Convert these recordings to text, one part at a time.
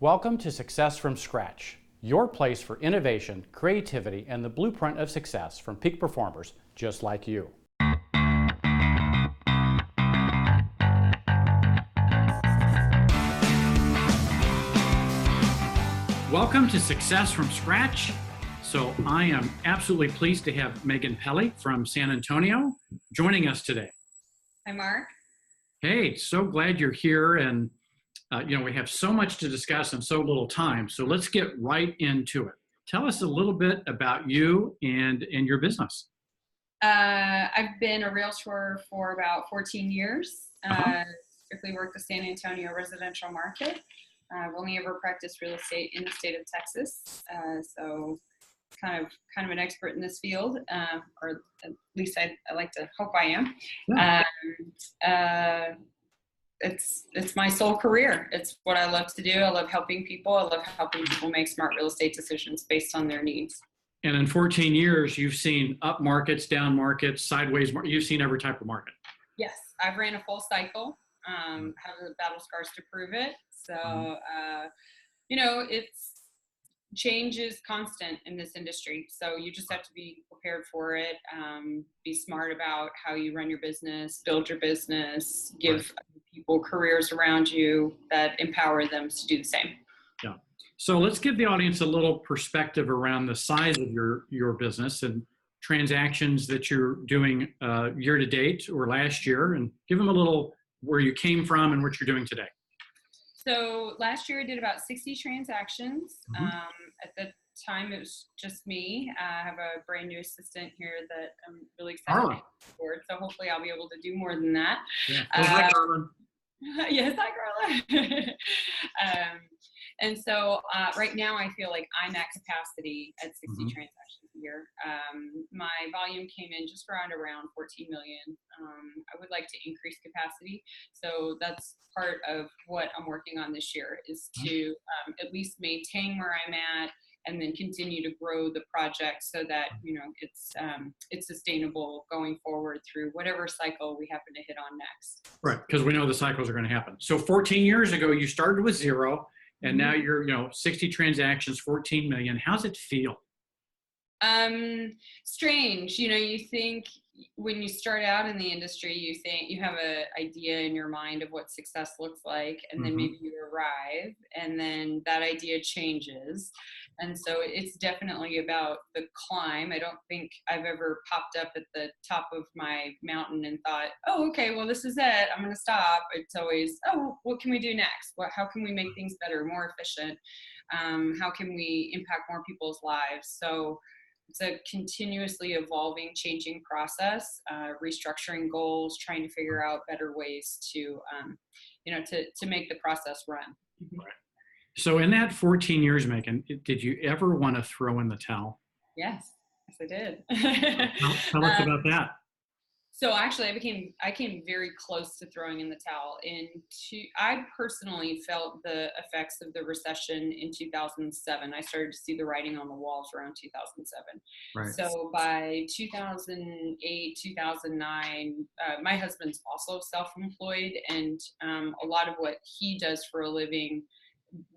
Welcome to Success from Scratch, your place for innovation, creativity, and the blueprint of success from peak performers just like you. Welcome to Success from Scratch. So I am absolutely pleased to have Meghan Pelley from San Antonio joining us today. Hi, Mark. Hey, so glad you're here. And we have so much to discuss and so little time. So let's get right into it. Tell us a little bit about you and your business. I've been a realtor for about 14 years. Strictly worked the San Antonio residential market. I've only ever practiced real estate in the state of Texas. So kind of an expert in this field, or at least I like to hope I am. Yeah. It's my sole career. It's what I love to do. I love helping people. I love helping people make smart real estate decisions based on their needs. And in 14 years, you've seen up markets, down markets, sideways. You've seen every type of market. Yes, I've ran a full cycle. Have the battle scars to prove it. So, it's change is constant in this industry. So you just have to be prepared for it. Be smart about how you run your business, build your business, give people careers around you that empower them to do the same. Yeah. So let's give the audience a little perspective around the size of your business and transactions that you're doing year to date or last year, and give them a little where you came from and what you're doing today. So last year I did about 60 transactions. At the time it was just me. I have a brand new assistant here that I'm really excited for. So hopefully I'll be able to do more than that. Yeah. Hi, Carlin. Yes, hi, Carla. And so right now I feel like I'm at capacity at 60 transactions a year. My volume came in just around 14 million. I would like to increase capacity. So that's part of what I'm working on this year is to at least maintain where I'm at and then continue to grow the project so that, it's sustainable going forward through whatever cycle we happen to hit on next. Right, because we know the cycles are going to happen. So 14 years ago, you started with zero, and now you're, 60 transactions, 14 million. How's it feel? Strange. You think when you start out in the industry, you think you have an idea in your mind of what success looks like, and then maybe you arrive, and then that idea changes. And so it's definitely about the climb. I don't think I've ever popped up at the top of my mountain and thought, oh, okay, well, this is it. I'm going to stop. It's always, oh, what can we do next? How can we make things better, more efficient? How can we impact more people's lives? So it's a continuously evolving, changing process, restructuring goals, trying to figure out better ways to make the process run. Right. So in that 14 years, Meghan, did you ever want to throw in the towel? Yes, I did. Tell us about that. So actually, I came very close to throwing in the towel. I personally felt the effects of the recession in 2007. I started to see the writing on the walls around 2007. Right. So by 2008, 2009, my husband's also self-employed, and a lot of what he does for a living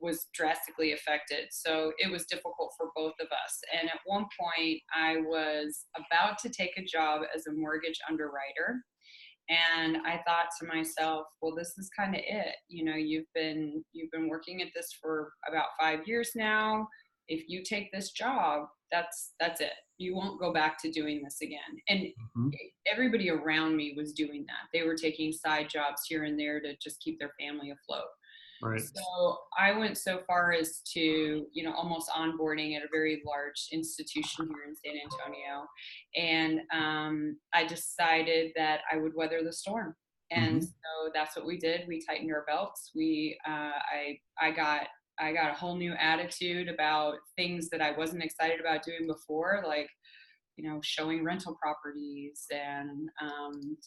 was drastically affected. So it was difficult for both of us. And at one point I was about to take a job as a mortgage underwriter. And I thought to myself, well, this is kind of it. You've been working at this for about 5 years now. If you take this job, that's it. You won't go back to doing this again. And everybody around me was doing that. They were taking side jobs here and there to just keep their family afloat. Right. So I went so far as to, almost onboarding at a very large institution here in San Antonio. And I decided that I would weather the storm. And so that's what we did. We tightened our belts. I got a whole new attitude about things that I wasn't excited about doing before, like, showing rental properties, and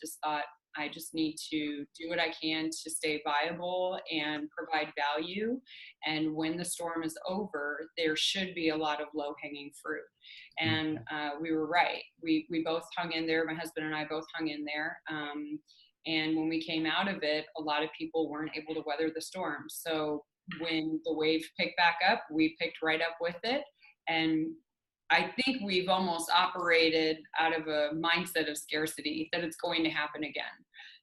just thought, I just need to do what I can to stay viable and provide value. And when the storm is over, there should be a lot of low-hanging fruit. And we were right. We both hung in there. My husband and I both hung in there. And when we came out of it, a lot of people weren't able to weather the storm. So when the wave picked back up, we picked right up with it. And I think we've almost operated out of a mindset of scarcity, that it's going to happen again.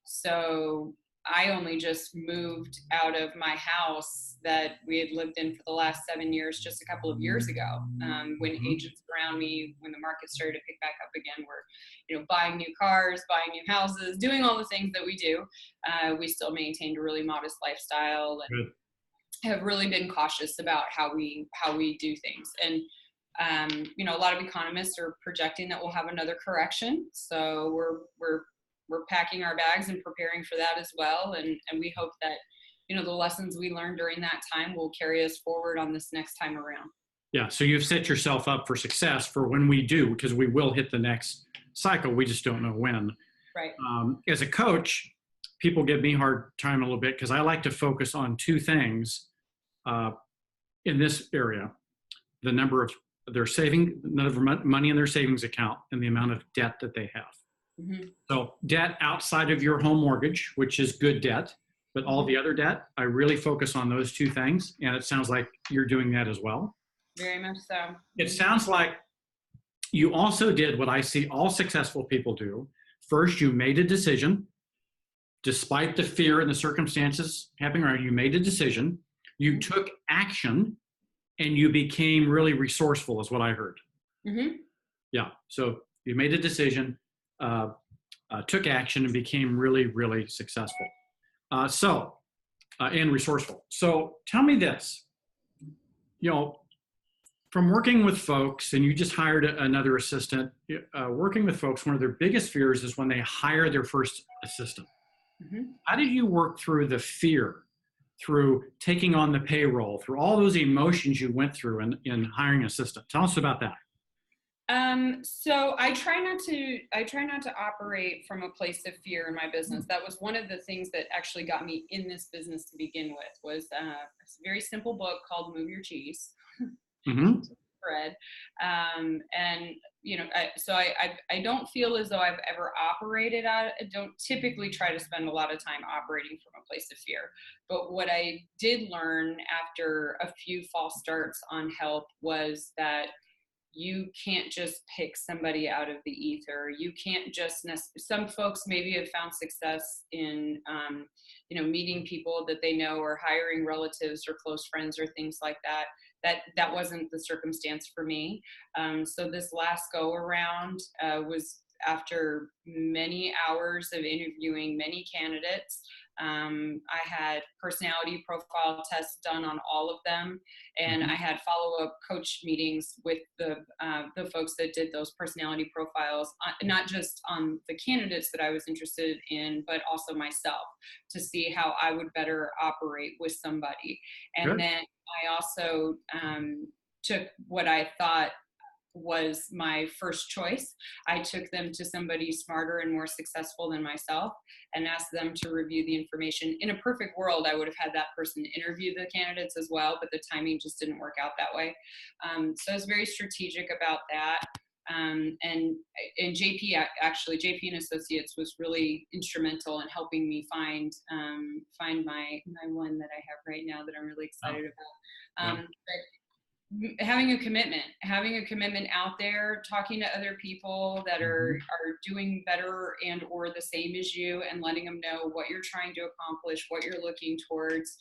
So I only just moved out of my house that we had lived in for the last 7 years, just a couple of years ago. When agents around me, when the market started to pick back up again, were, buying new cars, buying new houses, doing all the things that we do. We still maintained a really modest lifestyle and have really been cautious about how we do things. And a lot of economists are projecting that we'll have another correction. So we're packing our bags and preparing for that as well. And we hope that, the lessons we learned during that time will carry us forward on this next time around. Yeah. So you've set yourself up for success for when we do, because we will hit the next cycle. We just don't know when. Right. As a coach, people give me a hard time a little bit because I like to focus on two things in this area: the number of their money in their savings account and the amount of debt that they have. Mm-hmm. So debt outside of your home mortgage, which is good debt, but all the other debt, I really focus on those two things. And it sounds like you're doing that as well. Very much so. It sounds like you also did what I see all successful people do. First, you made a decision. Despite the fear and the circumstances happening around you, made a decision. You took action, and you became really resourceful, is what I heard. Mm-hmm. Yeah. So you made a decision, took action, and became really, really successful. And resourceful. So tell me this, from working with folks, and you just hired another assistant, working with folks, one of their biggest fears is when they hire their first assistant. Mm-hmm. How did you work through the fear, through taking on the payroll, through all those emotions you went through in hiring an assistant? Tell us about that. So I try not to operate from a place of fear in my business. That was one of the things that actually got me in this business to begin with, was a very simple book called Move Your Cheese. Mm-hmm. Bread. So I don't feel as though I've ever operated I don't typically try to spend a lot of time operating from a place of fear. But what I did learn after a few false starts on help was that you can't just pick somebody out of the ether. You can't just, some folks maybe have found success in, meeting people that they know, or hiring relatives or close friends or things like that. That wasn't the circumstance for me. So this last go around was after many hours of interviewing many candidates. I had personality profile tests done on all of them, and I had follow-up coach meetings with the folks that did those personality profiles, not just on the candidates that I was interested in, but also myself, to see how I would better operate with somebody. And Good. Then I also took what I thought was my first choice. I took them to somebody smarter and more successful than myself and asked them to review the information. In a perfect world, I would have had that person interview the candidates as well, but the timing just didn't work out that way. So I was very strategic about that. And JP Associates was really instrumental in helping me find my one that I have right now that I'm really excited about. But having a commitment out there, talking to other people that are doing better and or the same as you, and letting them know what you're trying to accomplish, what you're looking towards.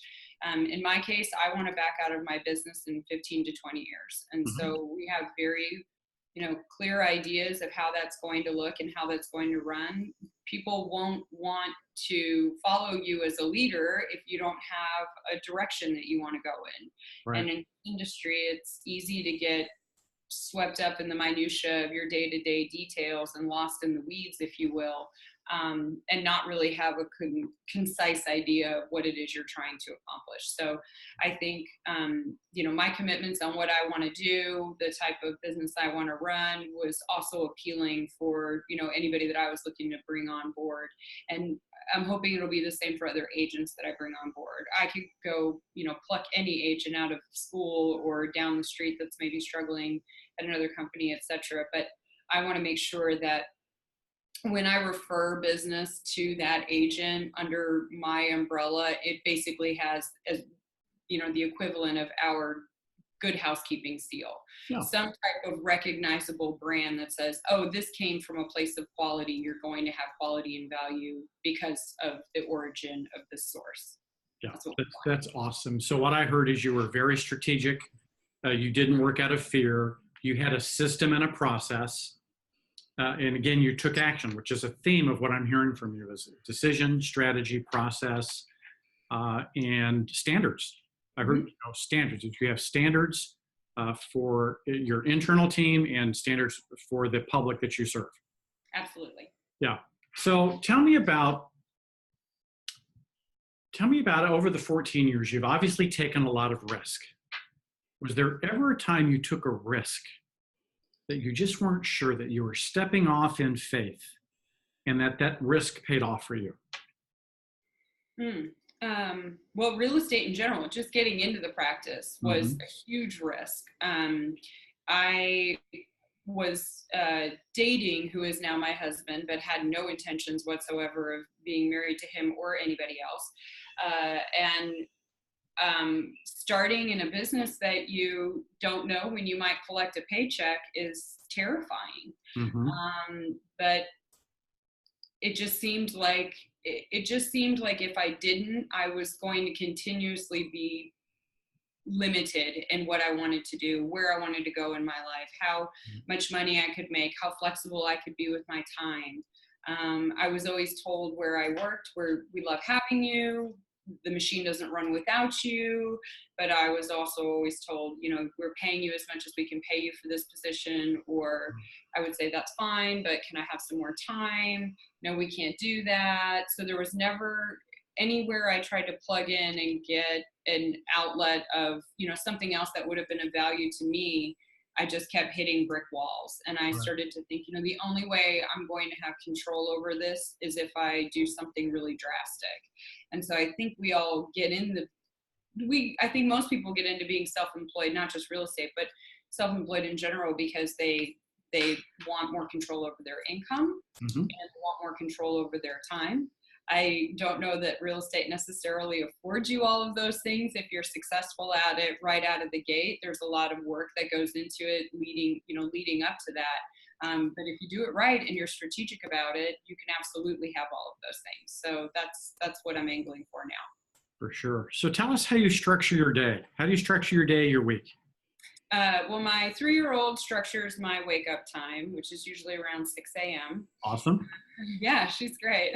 In my case, I want to back out of my business in 15 to 20 years. And so we have very, clear ideas of how that's going to look and how that's going to run. People won't want to follow you as a leader if you don't have a direction that you want to go in. Right. And in industry, it's easy to get swept up in the minutia of your day-to-day details and lost in the weeds, if you will, and not really have a concise idea of what it is you're trying to accomplish. So I think, my commitments on what I want to do, the type of business I want to run, was also appealing for, anybody that I was looking to bring on board. And I'm hoping it'll be the same for other agents that I bring on board. I could go, pluck any agent out of school or down the street that's maybe struggling at another company, et cetera. But I want to make sure that when I refer business to that agent under my umbrella, it basically has, as the equivalent of our Good Housekeeping seal. Yeah. Some type of recognizable brand that says, oh, this came from a place of quality. You're going to have quality and value because of the origin of the source. Yeah, that's awesome. So what I heard is you were very strategic. You didn't work out of fear. You had a system and a process. And again, you took action, which is a theme of what I'm hearing from you, is decision, strategy, process, and standards. I heard standards. If you have standards for your internal team and standards for the public that you serve. Absolutely. Yeah. So tell me about over the 14 years, you've obviously taken a lot of risk. Was there ever a time you took a risk that you just weren't sure that you were stepping off in faith and that risk paid off for you? Well, real estate in general, just getting into the practice was a huge risk. I was dating who is now my husband, but had no intentions whatsoever of being married to him or anybody else. Starting in a business that you don't know when you might collect a paycheck is terrifying. But it just seemed like if I didn't, I was going to continuously be limited in what I wanted to do, where I wanted to go in my life, how much money I could make, how flexible I could be with my time. I was always told where I worked, where we love having you, the machine doesn't run without you. But I was also always told, we're paying you as much as we can pay you for this position. Or I would say, that's fine, but can I have some more time? No, we can't do that. So there was never anywhere I tried to plug in and get an outlet of, something else that would have been of value to me. I just kept hitting brick walls. And I started to think, the only way I'm going to have control over this is if I do something really drastic. And so I think we all get I think most people get into being self-employed, not just real estate, but self-employed in general, because they want more control over their income and want more control over their time. I don't know that real estate necessarily affords you all of those things. If you're successful at it right out of the gate, there's a lot of work that goes into it leading up to that. But if you do it right and you're strategic about it, you can absolutely have all of those things. So that's what I'm angling for now. For sure. So tell us how you structure your day. How do you structure your day, your week? Well, my 3-year-old structures my wake up time, which is usually around 6 a.m. Awesome. Yeah, she's great.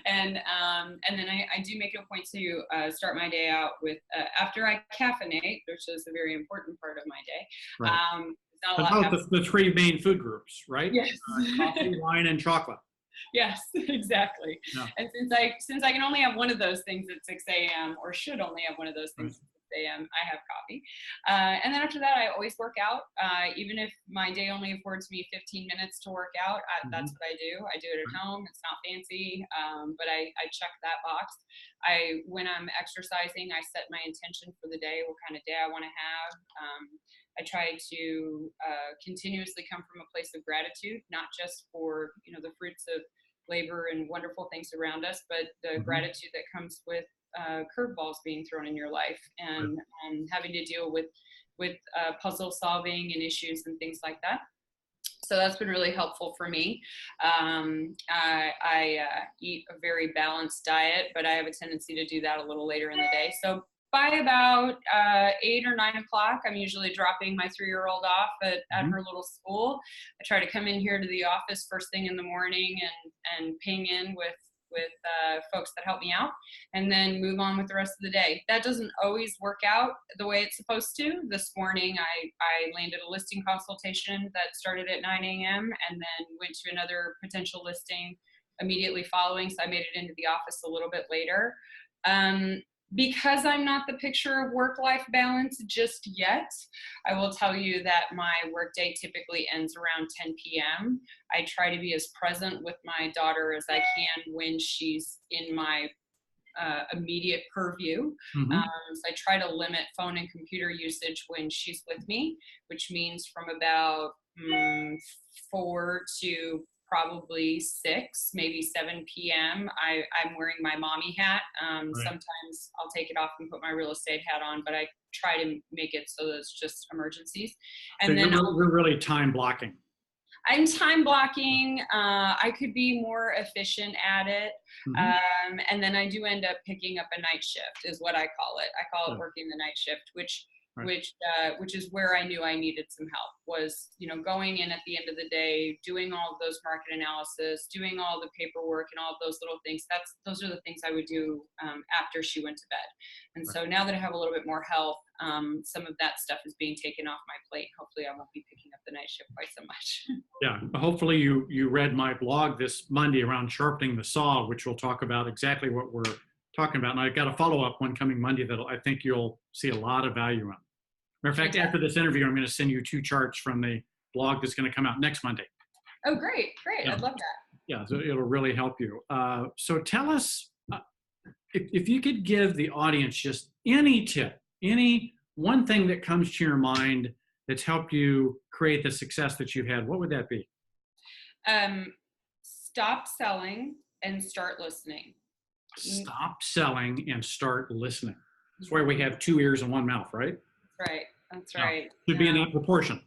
And then I do make it a point to start my day out with, after I caffeinate, which is a very important part of my day. Right. The 3 main food groups, right? Yes. Coffee, wine, and chocolate. Yes, exactly. Yeah. And since I can only have one of those things at 6 a.m. or should only have one of those things at 6 a.m., I have coffee. And then after that, I always work out. Even if my day only affords me 15 minutes to work out, that's what I do. I do it at home. It's not fancy, but I check that box. When I'm exercising, I set my intention for the day, what kind of day I want to have. I try to continuously come from a place of gratitude, not just for the fruits of labor and wonderful things around us, but the gratitude that comes with curveballs being thrown in your life and having to deal with puzzle solving and issues and things like that. So that's been really helpful for me. I eat a very balanced diet, but I have a tendency to do that a little later in the day. So by about 8 or 9 o'clock, I'm usually dropping my 3-year-old off at her little school. I try to come in here to the office first thing in the morning and ping in with folks that help me out, and then move on with the rest of the day. That doesn't always work out the way it's supposed to. This morning, I landed a listing consultation that started at 9 a.m. and then went to another potential listing immediately following, so I made it into the office a little bit later. Because I'm not the picture of work-life balance just yet, I will tell you that my workday typically ends around 10 p.m. I try to be as present with my daughter as I can when she's in my immediate purview. So I try to limit phone and computer usage when she's with me, which means from about 4 to probably 6, maybe 7 p.m. I'm wearing my mommy hat. Right. Sometimes I'll take it off and put my real estate hat on, but I try to make it so that it's just emergencies. And So then we're really time blocking. I'm time blocking. I could be more efficient at it. Mm-hmm. And then I do end up picking up a night shift is what I call it. I call it working the night shift, which is where I knew I needed some help, was, going in at the end of the day, doing all of those market analysis, doing all the paperwork and all of those little things. Those are the things I would do after she went to bed. And so now that I have a little bit more help, some of that stuff is being taken off my plate. Hopefully I won't be picking up the night shift quite so much. Yeah. Hopefully you read my blog this Monday around sharpening the saw, which will talk about exactly what we're talking about. And I've got a follow-up one coming Monday that I think you'll see a lot of value in. Matter of fact, after this interview, I'm going to send you 2 charts from the blog that's going to come out next Monday. Oh, great. Yeah. I'd love that. Yeah, so it'll really help you. So tell us, if you could give the audience just any tip, any one thing that comes to your mind that's helped you create the success that you've had, what would that be? Stop selling and start listening. Stop selling and start listening. That's why we have 2 ears and 1 mouth, right? That's right. Should be in that proportion.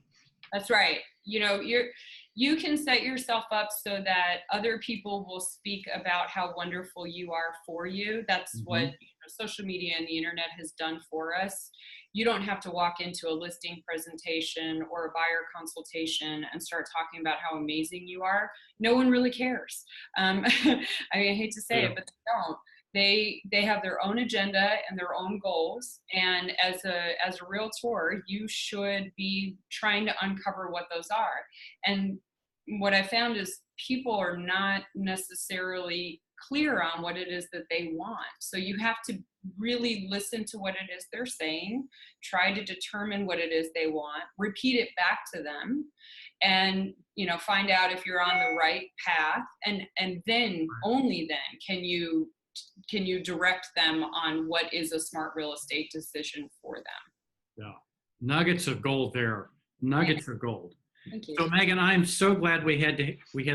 That's right. You can set yourself up so that other people will speak about how wonderful you are for you. That's what social media and the internet has done for us. You don't have to walk into a listing presentation or a buyer consultation and start talking about how amazing you are. No one really cares. I hate to say it, but they don't. They have their own agenda and their own goals. And as a realtor, you should be trying to uncover what those are. And what I found is people are not necessarily clear on what it is that they want. So you have to really listen to what it is they're saying, try to determine what it is they want, repeat it back to them, and find out if you're on the right path. And then, only then, can you direct them on what is a smart real estate decision for them. Yeah. Nuggets of gold there. Nuggets of gold. Thank you. So Meghan, I'm so glad we had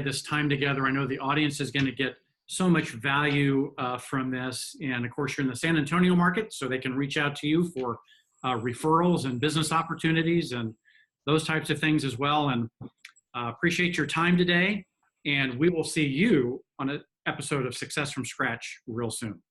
this time together. I know the audience is going to get so much value from this. And of course, you're in the San Antonio market, so they can reach out to you for referrals and business opportunities and those types of things as well. And appreciate your time today. And we will see you on an episode of Success from Scratch real soon.